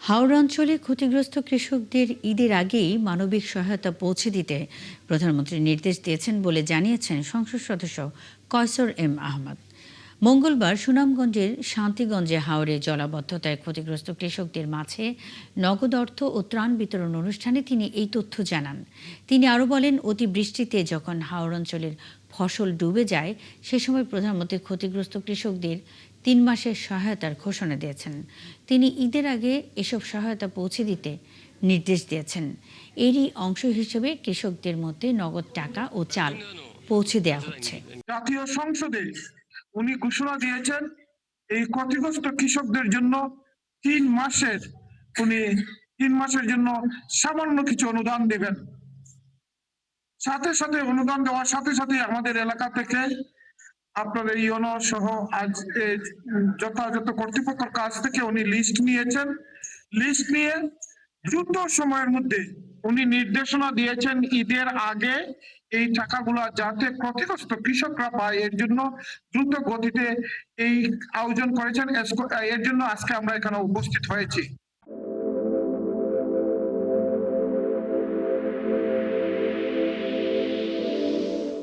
হাওড় অঞ্চলে ক্ষতিগ্রস্ত কৃষকদের ঈদের আগেই মানবিক সহায়তা পৌঁছে দিতে প্রধানমন্ত্রী নির্দেশ দিয়েছেন বলে জানিয়েছেন সংসদ সদস্য কয়সর এম আহমদ। মঙ্গলবার সুনামগঞ্জের শান্তিগঞ্জে হাওরে জলাবদ্ধতায় ক্ষতিগ্রস্ত কৃষকদের মাঝে নগদ অর্থ ও ত্রাণ বিতরণ অনুষ্ঠানে তিনি এই তথ্য জানান। তিনি আরও বলেন, অতিবৃষ্টিতে যখন হাওড় অঞ্চলের ফসল ডুবে যায় সে সময় প্রধানমন্ত্রী ক্ষতিগ্রস্ত কৃষকদের ৩ মাসের সহায়তার ঘোষণা দিয়েছেন। তিনি ঈদের আগে এসব সহায়তা পৌঁছে দিতে নির্দেশ দিয়েছেন। এরই অংশ হিসেবে কৃষকদের মধ্যে নগদ টাকা ও চাল পৌঁছে দেওয়া হচ্ছে। জাতীয় সংসদে উনি ঘোষণা দিয়েছেন এই ক্ষতিগ্রস্ত কৃষকদের জন্য 3 মাসের উনি 3 মাসের জন্য সামান্য কিছু অনুদান দেবেন। সাথে সাথে অনুদান দেওয়ার সাথে সাথে আমাদের এলাকা থেকে আপনাদের ইউনো সহ আজ যথাযথ কর্তৃপক্ষের কাছ থেকে উনি লিস্ট নিয়েছেন। লিস্ট নিয়ে দ্রুত সময়ের মধ্যে উনি নির্দেশনা দিয়েছেন ঈদের আগে এই টাকাগুলো যাতে ক্ষতিগ্রস্ত কৃষকরা পায় এর জন্য দ্রুত গতিতে এই আয়োজন করেছেন। এর জন্য আজকে আমরা এখানে উপস্থিত হয়েছি।